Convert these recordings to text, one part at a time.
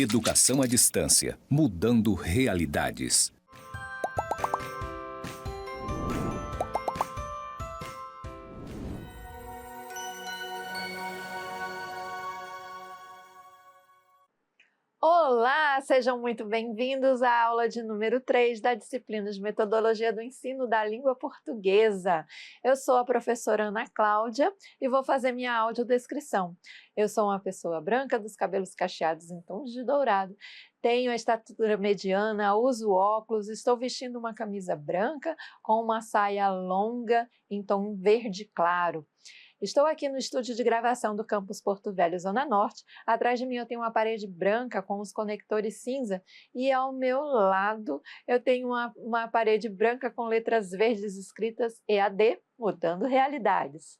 Educação à distância, mudando realidades. Olá, sejam muito bem-vindos à aula de número 3 da disciplina de Metodologia do Ensino da Língua Portuguesa. Eu sou a professora Ana Cláudia e vou fazer minha audiodescrição. Eu sou uma pessoa branca, dos cabelos cacheados em tons de dourado, tenho a estatura mediana, uso óculos, estou vestindo uma camisa branca com uma saia longa em tom verde claro. Estou aqui no estúdio de gravação do campus Porto Velho, Zona Norte. Atrás de mim eu tenho uma parede branca com os conectores cinza e ao meu lado eu tenho uma parede branca com letras verdes escritas EAD, mudando realidades.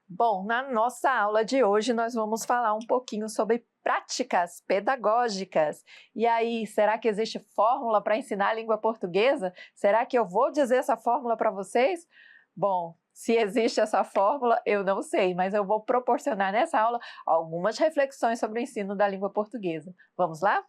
Bom, na nossa aula de hoje nós vamos falar um pouquinho sobre práticas pedagógicas. E aí, será que existe fórmula para ensinar a língua portuguesa? Será que eu vou dizer essa fórmula para vocês? Bom, se existe essa fórmula, eu não sei, mas eu vou proporcionar nessa aula algumas reflexões sobre o ensino da língua portuguesa. Vamos lá?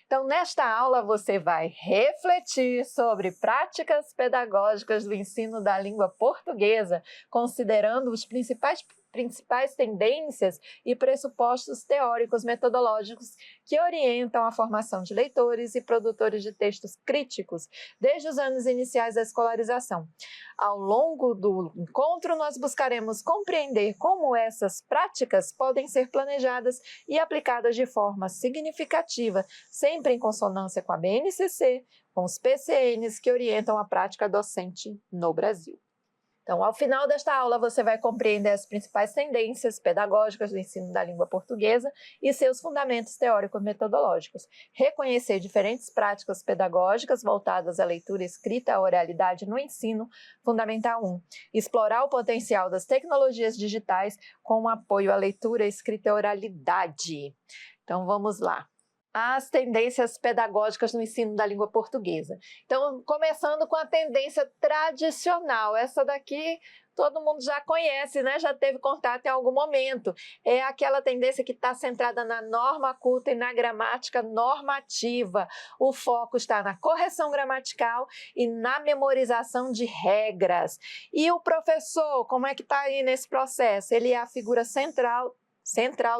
Então, nesta aula você vai refletir sobre práticas pedagógicas do ensino da língua portuguesa, considerando os principais tendências e pressupostos teóricos metodológicos que orientam a formação de leitores e produtores de textos críticos desde os anos iniciais da escolarização. Ao longo do encontro, nós buscaremos compreender como essas práticas podem ser planejadas e aplicadas de forma significativa, sempre em consonância com a BNCC, com os PCNs que orientam a prática docente no Brasil. Então, ao final desta aula, você vai compreender as principais tendências pedagógicas do ensino da língua portuguesa e seus fundamentos teórico-metodológicos, reconhecer diferentes práticas pedagógicas voltadas à leitura escrita e à oralidade no ensino, Fundamental 1, explorar o potencial das tecnologias digitais com apoio à leitura escrita e oralidade. Então, vamos lá. As tendências pedagógicas no ensino da língua portuguesa. Então, começando com a tendência tradicional, essa daqui todo mundo já conhece, né? Já teve contato em algum momento. É aquela tendência que está centrada na norma culta e na gramática normativa. O foco está na correção gramatical e na memorização de regras. E o professor, como é que está aí nesse processo? Ele é a figura central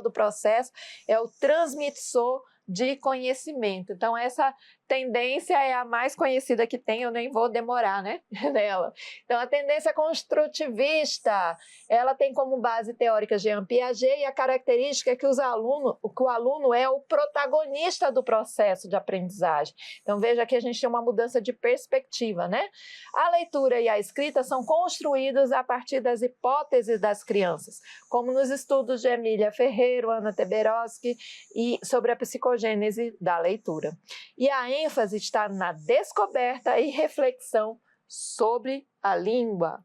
do processo, é o transmissor de conhecimento. Então, essa tendência é a mais conhecida que tem, eu nem vou demorar, né, nela. Então, a tendência construtivista, ela tem como base teórica Jean Piaget e a característica é que o aluno é o protagonista do processo de aprendizagem. Então, veja que a gente tem uma mudança de perspectiva, né? A leitura e a escrita são construídos a partir das hipóteses das crianças, como nos estudos de Emília Ferreiro, Ana Teberoski e sobre a psicogênese da leitura. E a ênfase está na descoberta e reflexão sobre a língua.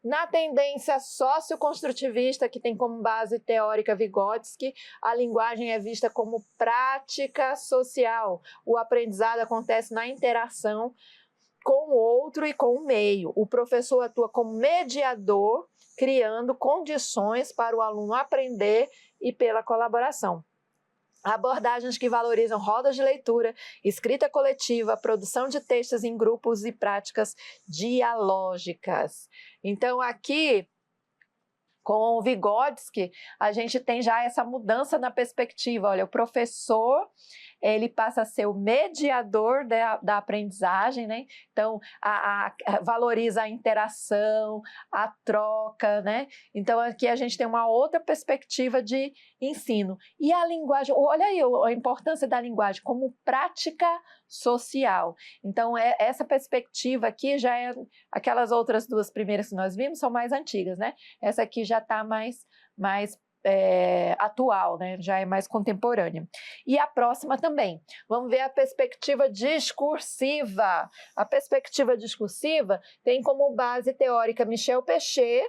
Na tendência socioconstrutivista, que tem como base teórica Vygotsky, a linguagem é vista como prática social. O aprendizado acontece na interação com o outro e com o meio. O professor atua como mediador, criando condições para o aluno aprender e pela colaboração. Abordagens que valorizam rodas de leitura, escrita coletiva, produção de textos em grupos e práticas dialógicas. Então, aqui, com o Vygotsky, a gente tem já essa mudança na perspectiva. Olha, o professor, ele passa a ser o mediador da aprendizagem, né? Então, valoriza a interação, a troca, né? Então, aqui a gente tem uma outra perspectiva de ensino. E a linguagem, olha aí a importância da linguagem como prática social. Então, essa perspectiva aqui já é, aquelas outras duas primeiras que nós vimos são mais antigas, né? Essa aqui já está mais atual, né? Já é mais contemporânea. E a próxima também. Vamos ver a perspectiva discursiva. A perspectiva discursiva tem como base teórica Michel Pechet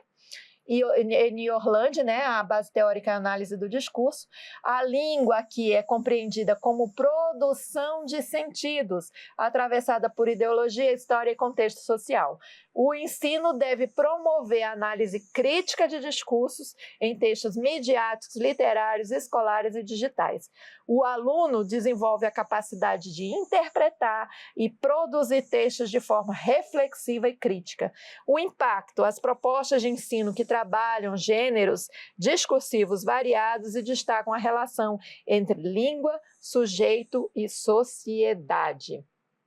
em Orlandi, né, a base teórica é a análise do discurso. A língua aqui é compreendida como produção de sentidos, atravessada por ideologia, história e contexto social. O ensino deve promover a análise crítica de discursos em textos midiáticos, literários, escolares e digitais. O aluno desenvolve a capacidade de interpretar e produzir textos de forma reflexiva e crítica. O impacto, as propostas de ensino que trabalham gêneros discursivos variados e destacam a relação entre língua, sujeito e sociedade.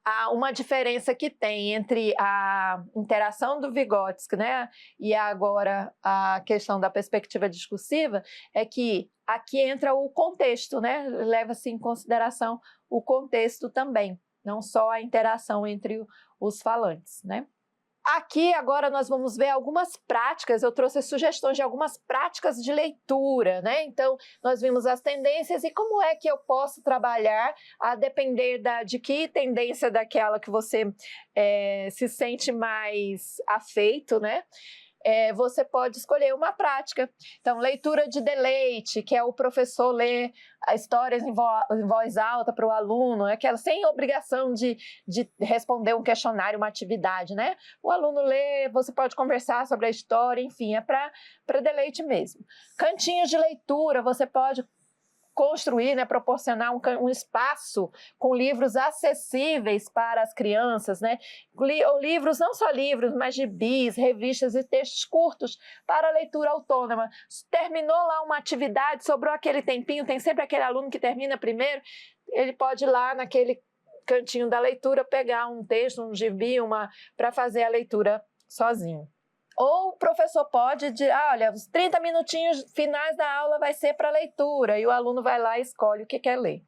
Há uma diferença que tem entre a interação do Vygotsky, né, e agora a questão da perspectiva discursiva, é que aqui entra o contexto, né, leva-se em consideração o contexto também, não só a interação entre os falantes, né. Aqui agora nós vamos ver algumas práticas, eu trouxe sugestões de algumas práticas de leitura, né? Então, nós vimos as tendências e como é que eu posso trabalhar a depender de que tendência daquela que você se sente mais afeito, né? Você pode escolher uma prática. Então, leitura de deleite, que é o professor ler histórias em voz alta para o aluno, aquela sem obrigação de responder um questionário, uma atividade, né? O aluno lê, você pode conversar sobre a história, enfim, é para deleite mesmo. Cantinhos de leitura, você pode construir, né, proporcionar um espaço com livros acessíveis para as crianças, né? Ou livros, não só livros, mas gibis, revistas e textos curtos para leitura autônoma. Terminou lá uma atividade, sobrou aquele tempinho, tem sempre aquele aluno que termina primeiro, ele pode ir lá naquele cantinho da leitura pegar um texto, um gibi, para fazer a leitura sozinho. Ou o professor pode dizer, olha, os 30 minutinhos finais da aula vai ser para leitura, e o aluno vai lá e escolhe o que quer ler.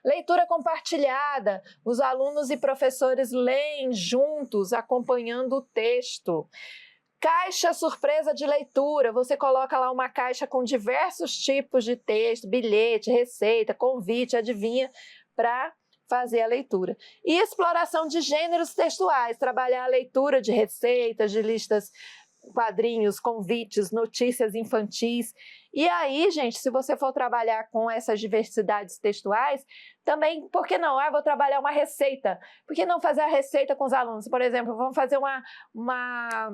Leitura compartilhada, os alunos e professores leem juntos, acompanhando o texto. Caixa surpresa de leitura, você coloca lá uma caixa com diversos tipos de texto, bilhete, receita, convite, adivinha, para fazer a leitura. E exploração de gêneros textuais, trabalhar a leitura de receitas, de listas, quadrinhos, convites, notícias infantis. E aí, gente, se você for trabalhar com essas diversidades textuais, também, por que não? Vou trabalhar uma receita. Por que não fazer a receita com os alunos? Por exemplo, vamos fazer uma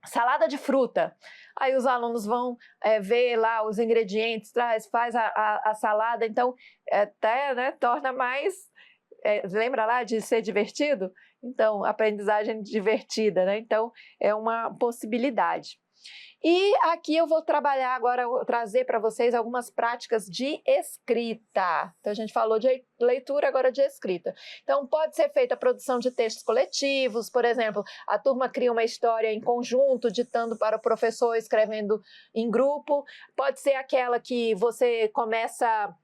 salada de fruta. Aí os alunos vão ver lá os ingredientes, faz a salada, então até, né, torna mais... lembra lá de ser divertido? Então, aprendizagem divertida, né? Então, é uma possibilidade. E aqui eu vou trabalhar agora, trazer para vocês algumas práticas de escrita. Então, a gente falou de leitura, agora de escrita. Então, pode ser feita a produção de textos coletivos, por exemplo, a turma cria uma história em conjunto, ditando para o professor, escrevendo em grupo. Pode ser aquela que você começa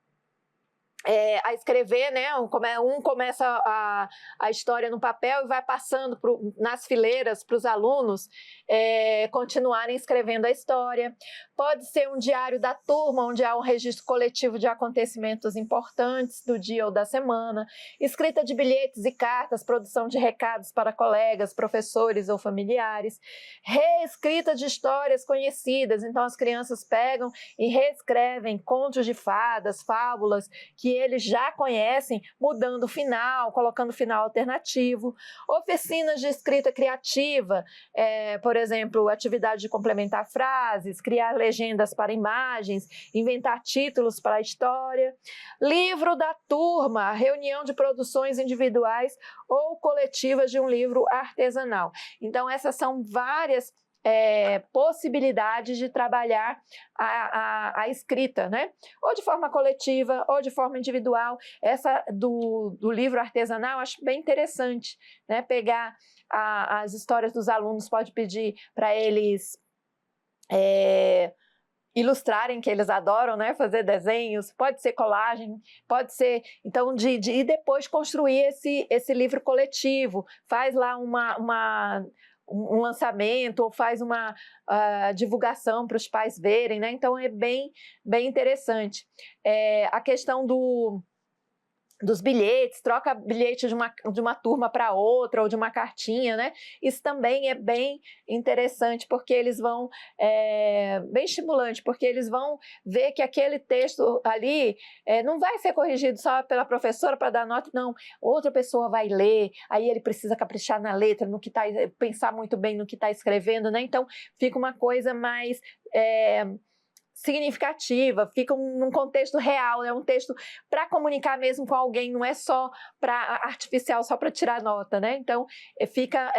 a escrever, né? Um começa a história no papel e vai passando nas fileiras para os alunos continuarem escrevendo a história. Pode ser um diário da turma, onde há um registro coletivo de acontecimentos importantes do dia ou da semana, escrita de bilhetes e cartas, produção de recados para colegas, professores ou familiares, reescrita de histórias conhecidas, então as crianças pegam e reescrevem contos de fadas, fábulas, que eles já conhecem, mudando o final, colocando o final alternativo. Oficinas de escrita criativa, por exemplo, atividade de complementar frases, criar legendas para imagens, inventar títulos para a história. Livro da turma, reunião de produções individuais ou coletivas de um livro artesanal. Então, essas são várias possibilidades de trabalhar a escrita, né? Ou de forma coletiva, ou de forma individual. Essa do livro artesanal, acho bem interessante, né? Pegar as histórias dos alunos, pode pedir para eles ilustrarem, que eles adoram, né? Fazer desenhos, pode ser colagem, pode ser, então, e depois construir esse livro coletivo, faz lá um lançamento ou faz uma divulgação para os pais verem, né? Então é bem interessante. A questão dos bilhetes, troca bilhete de uma turma para outra, ou de uma cartinha, né? Isso também é bem interessante, porque eles vão, bem estimulante, porque eles vão ver que aquele texto ali não vai ser corrigido só pela professora para dar nota, não. Outra pessoa vai ler, aí ele precisa caprichar na letra, no que tá, pensar muito bem no que está escrevendo, né? Então, fica uma coisa mais significativa, fica num contexto real, é um texto para comunicar mesmo com alguém, não é só para artificial, só para tirar nota, né? Então, fica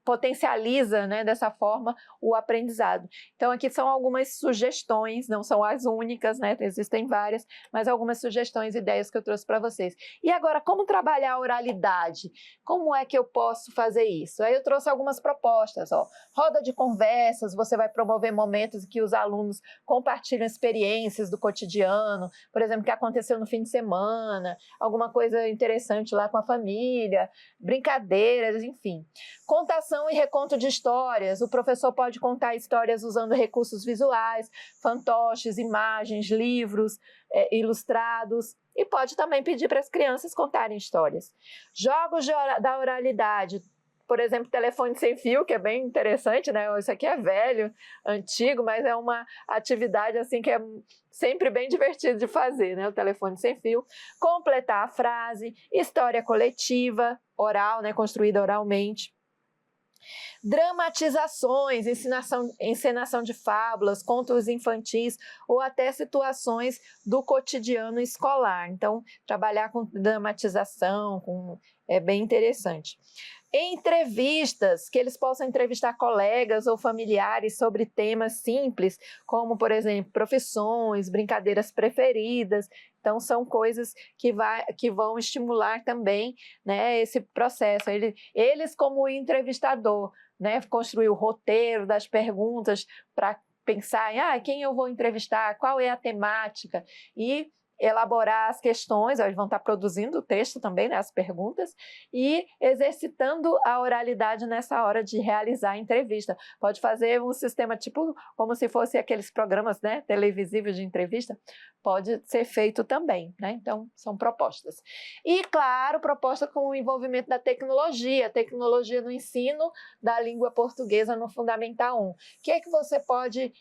potencializa, né, dessa forma o aprendizado. Então aqui são algumas sugestões, não são as únicas, né, existem várias, mas algumas sugestões, ideias que eu trouxe para vocês. E agora, como trabalhar a oralidade? Como é que eu posso fazer isso? Aí eu trouxe algumas propostas, ó. Roda de conversas, você vai promover momentos em que os alunos compartilham experiências do cotidiano, por exemplo, o que aconteceu no fim de semana, alguma coisa interessante lá com a família, brincadeiras, enfim. Contação e reconto de histórias. O professor pode contar histórias usando recursos visuais, fantoches, imagens, livros ilustrados, e pode também pedir para as crianças contarem histórias. Jogos da oralidade, por exemplo, telefone sem fio, que é bem interessante, né? Isso aqui é velho, antigo, mas é uma atividade assim que é sempre bem divertido de fazer, né? O telefone sem fio. Completar a frase, história coletiva, oral, né? Construída oralmente. Dramatizações, encenação de fábulas, contos infantis ou até situações do cotidiano escolar. Então, trabalhar com dramatização é bem interessante. Entrevistas, que eles possam entrevistar colegas ou familiares sobre temas simples, como, por exemplo, profissões, brincadeiras preferidas. Então, são coisas que vão estimular também, né, esse processo. Eles como entrevistador, né, construir o roteiro das perguntas para pensar em quem eu vou entrevistar, qual é a temática, e elaborar as questões, eles vão estar produzindo o texto também, né, as perguntas, e exercitando a oralidade nessa hora de realizar a entrevista. Pode fazer um sistema tipo como se fosse aqueles programas, né, televisivos de entrevista, pode ser feito também, né? Então, são propostas. E, claro, proposta com o envolvimento da tecnologia no ensino da língua portuguesa no Fundamental 1. O que é que você pode,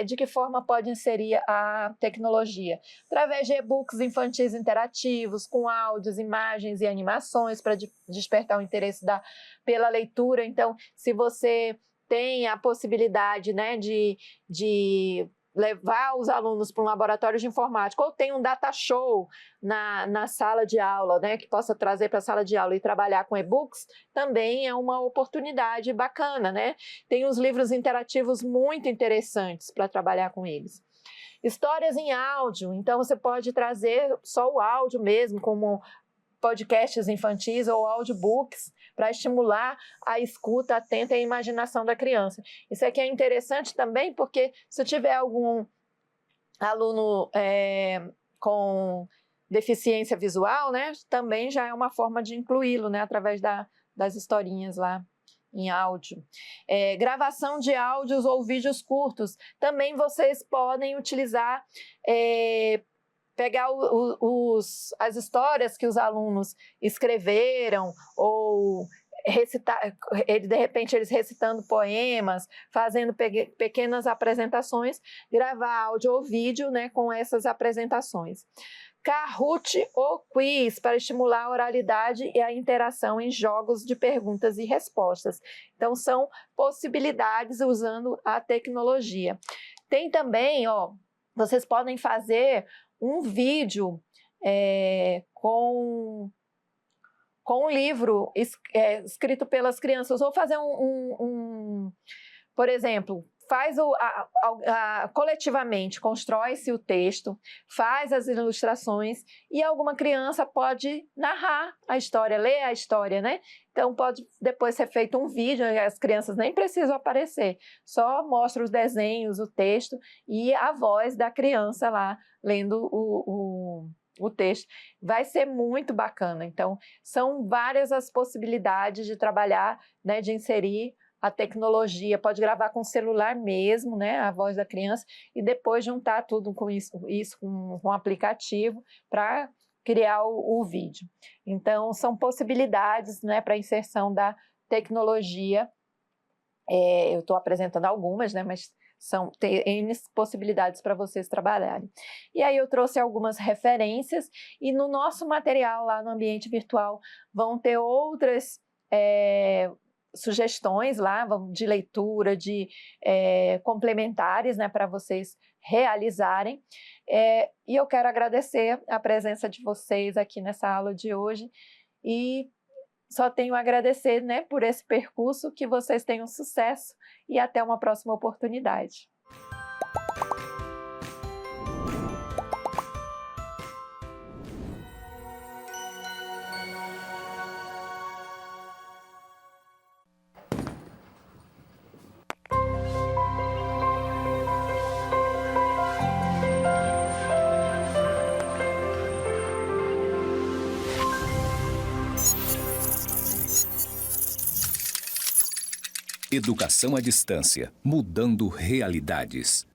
de que forma pode inserir a tecnologia? Através de e-books infantis interativos, com áudios, imagens e animações para despertar o interesse pela leitura. Então, se você tem a possibilidade, né, de levar os alunos para um laboratório de informática, ou tem um data show na sala de aula, né, que possa trazer para a sala de aula e trabalhar com e-books, também é uma oportunidade bacana, né? Tem uns livros interativos muito interessantes para trabalhar com eles. Histórias em áudio, então você pode trazer só o áudio mesmo, como podcasts infantis ou audiobooks, para estimular a escuta atenta e a imaginação da criança. Isso aqui é interessante também, porque se tiver algum aluno com deficiência visual, né, também já é uma forma de incluí-lo, né, através das historinhas lá em áudio. Gravação de áudios ou vídeos curtos. Também vocês podem utilizar, pegar as histórias que os alunos escreveram, ou recitar, de repente eles recitando poemas, fazendo pequenas apresentações, gravar áudio ou vídeo, né, com essas apresentações. Kahoot ou quiz, para estimular a oralidade e a interação em jogos de perguntas e respostas. Então, são possibilidades usando a tecnologia. Tem também, vocês podem fazer um vídeo com um livro escrito pelas crianças, ou fazer por exemplo, faz coletivamente, constrói-se o texto, faz as ilustrações, e alguma criança pode narrar a história, ler a história, né? Então, pode depois ser feito um vídeo, as crianças nem precisam aparecer, só mostra os desenhos, o texto e a voz da criança lá, lendo o texto. Vai ser muito bacana. Então, são várias as possibilidades de trabalhar, né, de inserir a tecnologia. Pode gravar com o celular mesmo, né, a voz da criança, e depois juntar tudo com isso com um aplicativo para criar o vídeo. Então, são possibilidades, né, para a inserção da tecnologia. Eu estou apresentando algumas, né, mas tem N possibilidades para vocês trabalharem. E aí eu trouxe algumas referências, e no nosso material lá no ambiente virtual vão ter outras sugestões lá de leitura, de complementares, né, para vocês realizarem. E eu quero agradecer a presença de vocês aqui nessa aula de hoje, e só tenho a agradecer, né, por esse percurso, que vocês tenham sucesso e até uma próxima oportunidade. Educação à distância, mudando realidades.